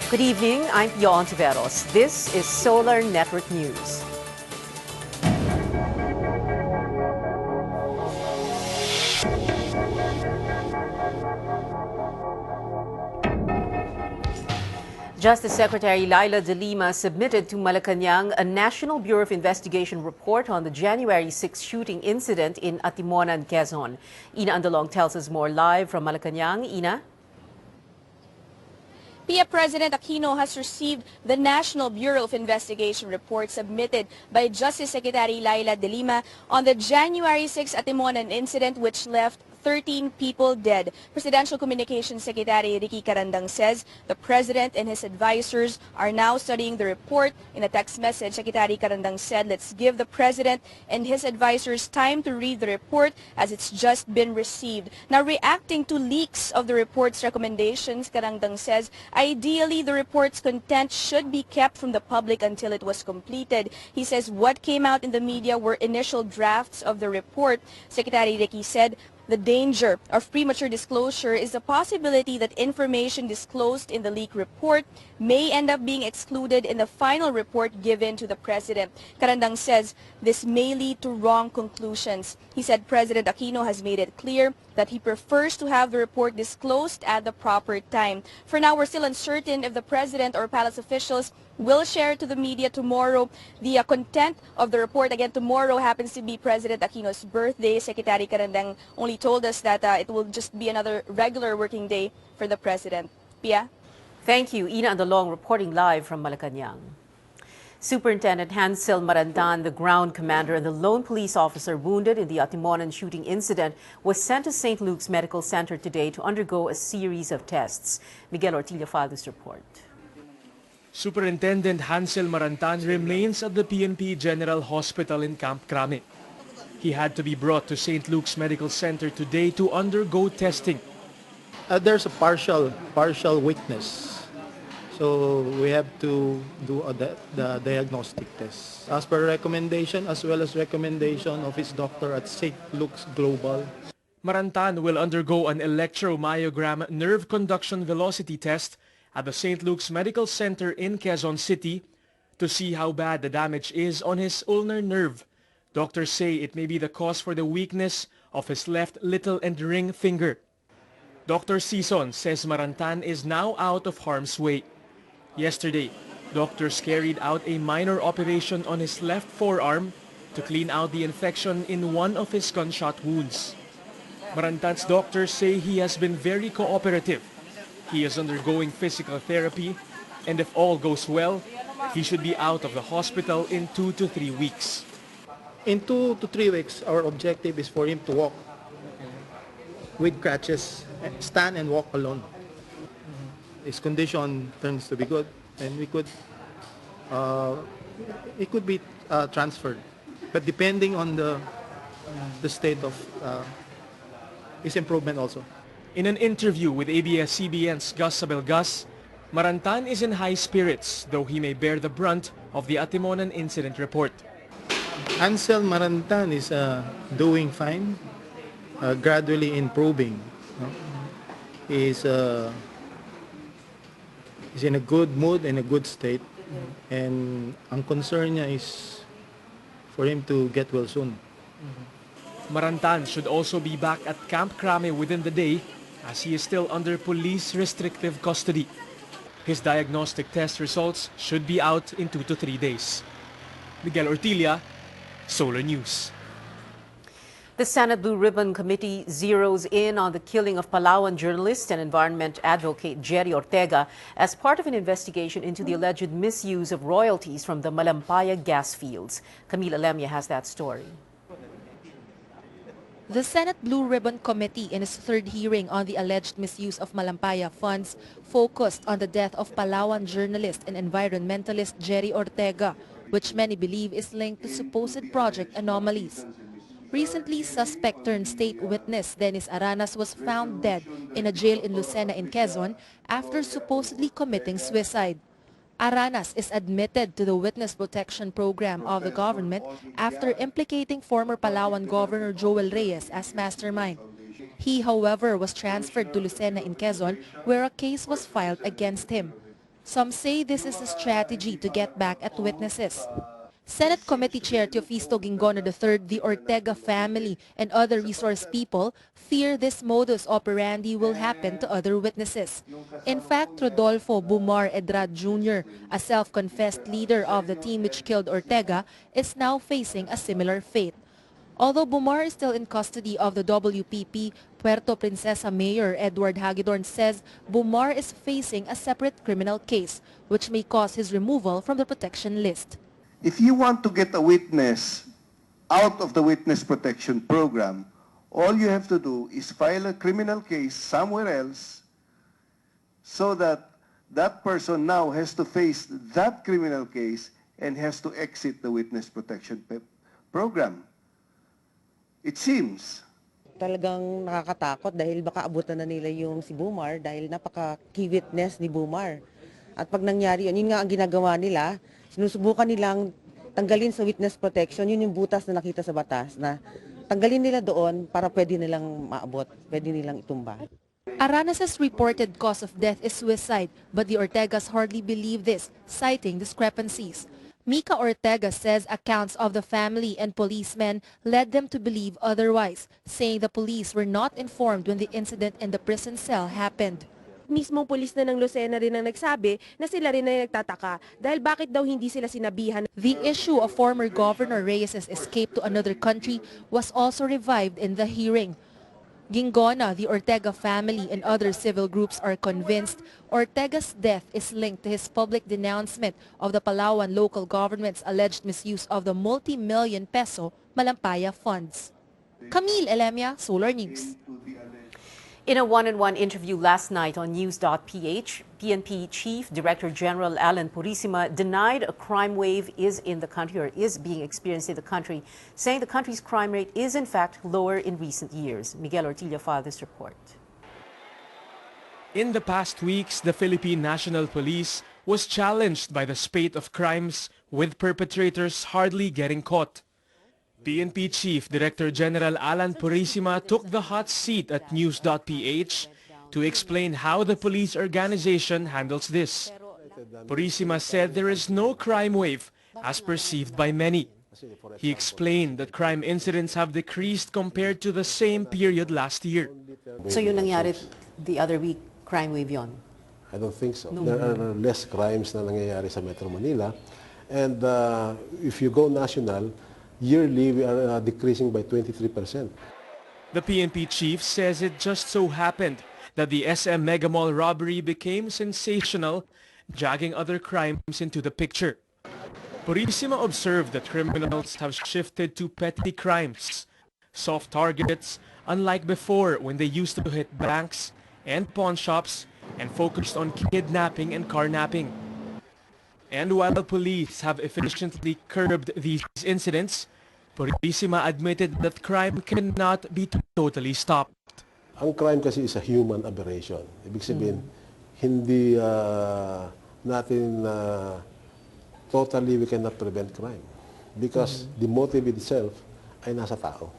Good evening, I'm Pio Ontiveros. This is Solar Network News. Justice Secretary Laila De Lima submitted to Malacanang a National Bureau of Investigation report on the January 6 shooting incident in Atimonan, Quezon. Ina Andalong tells us more live from Malacanang. Ina? PIA President Aquino has received the National Bureau of Investigation report submitted by Justice Secretary Laila De Lima on the January 6 Atimonan incident, which left 13 people dead. Presidential Communications Secretary Ricky Carandang says the President and his advisors are now studying the report. In a text message, Secretary Carandang said, "Let's give the President and his advisors time to read the report as it's just been received." Now, reacting to leaks of the report's recommendations, Carandang says, ideally, the report's content should be kept from the public until it was completed. He says what came out in the media were initial drafts of the report. Secretary Ricky said, "The danger of premature disclosure is the possibility that information disclosed in the leak report may end up being excluded in the final report given to the President." Carandang says this may lead to wrong conclusions. He said President Aquino has made it clear that he prefers to have the report disclosed at the proper time. For now, we're still uncertain if the President or palace officials will share to the media tomorrow the content of the report. Again, tomorrow happens to be President Aquino's birthday. Secretary Carandang only told us that it will just be another regular working day for the President. Pia? Thank you, Ina Andalong, reporting live from Malacanang. Superintendent Hansel Marantan, the ground commander and the lone police officer wounded in the Atimonan shooting incident, was sent to St. Luke's Medical Center today to undergo a series of tests. Miguel Ortilla filed this report. Superintendent Hansel Marantan remains at the PNP General Hospital in Camp Crame. He had to be brought to St. Luke's Medical Center today to undergo testing. There's a partial weakness, so we have to do the diagnostic test as per recommendation, as well as recommendation of his doctor at St. Luke's Global. Marantan will undergo an electromyogram nerve conduction velocity test at the St. Luke's Medical Center in Quezon City to see how bad the damage is on his ulnar nerve. Doctors say it may be the cause for the weakness of his left little and ring finger. Dr. Sison says Marantan is now out of harm's way. Yesterday, doctors carried out a minor operation on his left forearm to clean out the infection in one of his gunshot wounds. Marantan's doctors say he has been very cooperative. He is undergoing physical therapy, and if all goes well, he should be out of the hospital in 2 to 3 weeks. In 2 to 3 weeks, our objective is for him to walk with crutches, stand and walk alone. His condition turns to be good, and it could be transferred, but depending on the state of his improvement also. In an interview with ABS-CBN's Gus Sabelgas, Marantan is in high spirits, though he may bear the brunt of the Atimonan incident report. Hansel Marantan is doing fine, gradually improving. He's in a good mood and a good state, and ang concern niya is for him to get well soon. Marantan should also be back at Camp Crame within the day, as he is still under police restrictive custody. His diagnostic test results should be out in 2 to 3 days. Miguel Ortilla, Solar News. The Senate Blue Ribbon Committee zeroes in on the killing of Palawan journalist and environment advocate Jerry Ortega as part of an investigation into the alleged misuse of royalties from the Malampaya gas fields. Camila Lemia has that story. The Senate Blue Ribbon Committee, in its third hearing on the alleged misuse of Malampaya funds, focused on the death of Palawan journalist and environmentalist Jerry Ortega, which many believe is linked to supposed project anomalies. Recently, suspect turned state witness Dennis Aranas was found dead in a jail in Lucena in Quezon after supposedly committing suicide. Aranas is admitted to the Witness Protection Program of the government after implicating former Palawan Governor Joel Reyes as mastermind. He, however, was transferred to Lucena in Quezon, where a case was filed against him. Some say this is a strategy to get back at witnesses. Senate Committee Chair Teofisto Gingono III, the Ortega family, and other resource people fear this modus operandi will happen to other witnesses. In fact, Rodolfo Bumar Edrad Jr., a self-confessed leader of the team which killed Ortega, is now facing a similar fate. Although Bumar is still in custody of the WPP, Puerto Princesa Mayor Edward Hagedorn says Bumar is facing a separate criminal case, which may cause his removal from the protection list. If you want to get a witness out of the witness protection program, all you have to do is file a criminal case somewhere else so that that person now has to face that criminal case and has to exit the witness protection program. It seems. Talagang nakakatakot dahil baka abutan na nila yung si Bumar dahil napaka-key witness ni Bumar. At pag nangyari yun nga ang ginagawa nila, sinusubukan nilang tanggalin sa witness protection, yun yung butas na nakita sa batas na tanggalin nila doon para pwede nilang maabot, pwede nilang itumba. Aranas' reported cause of death is suicide, but the Ortegas hardly believe this, citing discrepancies. Mika Ortega says accounts of the family and policemen led them to believe otherwise, saying the police were not informed when the incident in the prison cell happened. Mismong pulis na ng Lucena rin ang nagsabi na sila rin ay nagtataka dahil bakit daw hindi sila sinabihan. The issue of former Governor Reyes' escape to another country was also revived in the hearing. Gingono, the Ortega family, and other civil groups are convinced Ortega's death is linked to his public denouncement of the Palawan local government's alleged misuse of the multi-million peso Malampaya funds. Camille Elemia, Solar News. In a one-on-one interview last night on News.ph, PNP Chief Director General Alan Purisima denied a crime wave is in the country or is being experienced in the country, saying the country's crime rate is in fact lower in recent years. Miguel Ortilla filed this report. In the past weeks, the Philippine National Police was challenged by the spate of crimes, with perpetrators hardly getting caught. PNP Chief Director General Alan Purisima took the hot seat at News.ph to explain how the police organization handles this. Purisima said there is no crime wave as perceived by many. He explained that crime incidents have decreased compared to the same period last year. So yung nangyari the other week, crime wave yon? I don't think so. There are less crimes na nangyayari sa Metro Manila. And if you go national, yearly we are decreasing by 23%. The PNP chief says it just so happened that the SM Mega Mall robbery became sensational, dragging other crimes into the picture. Purisima observed that criminals have shifted to petty crimes, soft targets, unlike before when they used to hit banks and pawn shops and focused on kidnapping and carnapping. And while the police have efficiently curbed these incidents, Purisima admitted that crime cannot be totally stopped. Ang crime kasi is a human aberration. Ibig sabihin, hindi natin totally we cannot prevent crime because the motive itself ay nasa tao.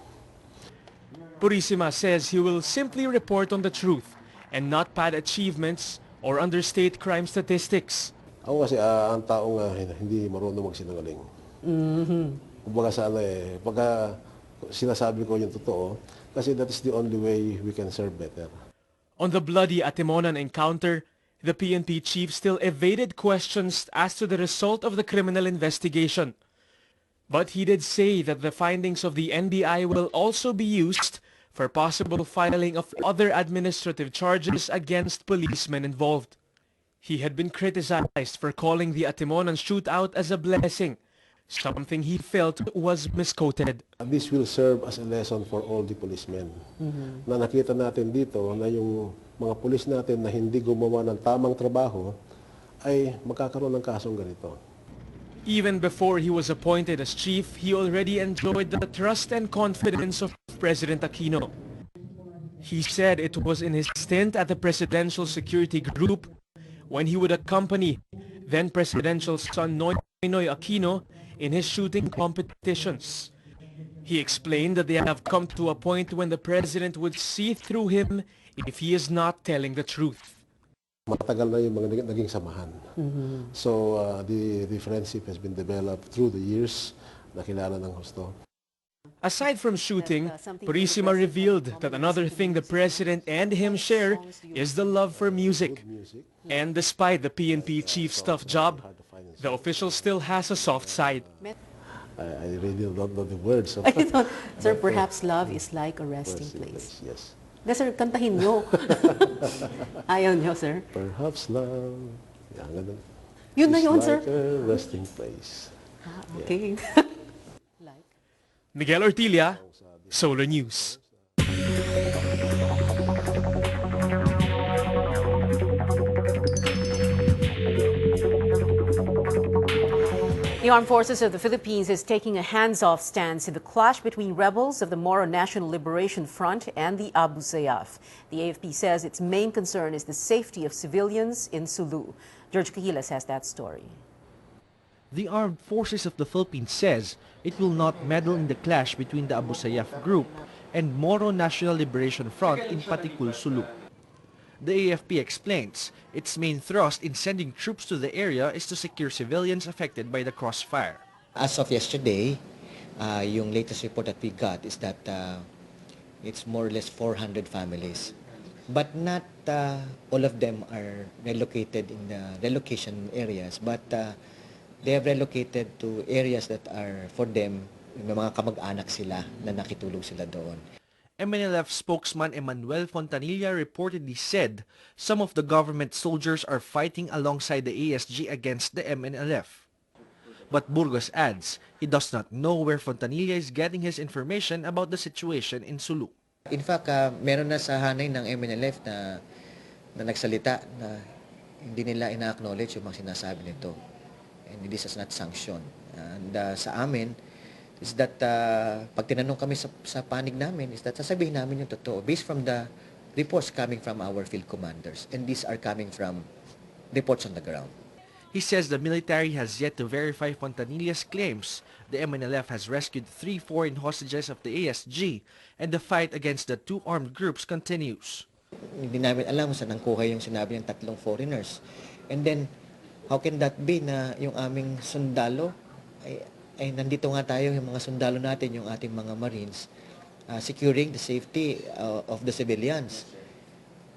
Purisima says he will simply report on the truth and not pad achievements or understate crime statistics. Ako kasi ang taong hindi marunong magsinungaling. Kumbaga sana pagka sinasabi ko yung totoo, kasi that is the only way we can serve better. On the bloody Atimonan encounter, the PNP chief still evaded questions as to the result of the criminal investigation. But he did say that the findings of the NBI will also be used for possible filing of other administrative charges against policemen involved. He had been criticized for calling the Atimonan shootout as a blessing, something he felt was misquoted. This will serve as a lesson for all the policemen. Na nakita natin dito na yung mga pulis natin na hindi gumawa ng tamang trabaho ay magkakaroon ng kasong ganito. Even before he was appointed as chief, he already enjoyed the trust and confidence of President Aquino. He said it was in his stint at the Presidential Security Group when he would accompany then-presidential son Noynoy Aquino in his shooting competitions. He explained that they have come to a point when the president would see through him if he is not telling the truth. matagal na yung mga naging samahan. So the friendship has been developed through the years. Nakilala ng husto. Aside from shooting, Purisima revealed that another thing the president and him share is the love for music. And despite the PNP chief's tough job, the official still has a soft side. I really don't know the words. I thought, sir, perhaps love is like a resting place. Yes. Na, sir, kantahin nyo. Ayaw nyo, sir. Perhaps love. Yan, ganun. Yun na Is yun, like sir. a resting place. Okay. Miguel Ortilla, Solar News. The Armed Forces of the Philippines is taking a hands-off stance in the clash between rebels of the Moro National Liberation Front and the Abu Sayyaf. The AFP says its main concern is the safety of civilians in Sulu. George Cahilas has that story. The Armed Forces of the Philippines says it will not meddle in the clash between the Abu Sayyaf group and Moro National Liberation Front in Patikul, Sulu. The AFP explains its main thrust in sending troops to the area is to secure civilians affected by the crossfire. As of yesterday, yung latest report that we got is that it's more or less 400 families. But not all of them are relocated in the relocation areas, but they have relocated to areas that are for them, may mga kamag-anak sila na nakitulog sila doon. MNLF spokesman Emmanuel Fontanilla reportedly said some of the government soldiers are fighting alongside the ASG against the MNLF. But Burgos adds he does not know where Fontanilla is getting his information about the situation in Sulu. In fact, meron na sa hanay ng MNLF na nagsalita na hindi nila ina-acknowledge yung mga sinasabi nito. And this is not sanctioned. And sa amin, is that pag tinanong kami sa panig namin, is that sasabihin namin yung totoo based from the reports coming from our field commanders. And these are coming from reports on the ground. He says the military has yet to verify Fontanilla's claims. The MNLF has rescued 3 foreign hostages of the ASG, and the fight against the two armed groups continues. Hindi namin alam saan nangkuha yung sinabi ng 3 foreigners. And then, how can that be na yung aming sundalo ay nandito nga tayo, yung mga sundalo natin, yung ating mga Marines, securing the safety of the civilians.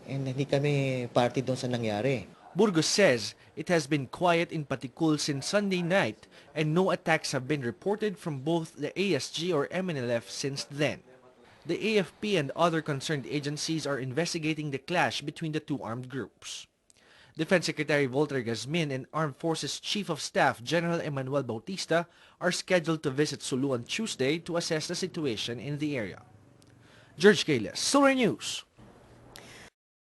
And hindi kami party doon sa nangyari. Burgos says it has been quiet in Patikul since Sunday night and no attacks have been reported from both the ASG or MNLF since then. The AFP and other concerned agencies are investigating the clash between the two armed groups. Defense Secretary Volter Gazmin and Armed Forces Chief of Staff General Emmanuel Bautista are scheduled to visit Sulu on Tuesday to assess the situation in the area. George Cahilas, Solar News.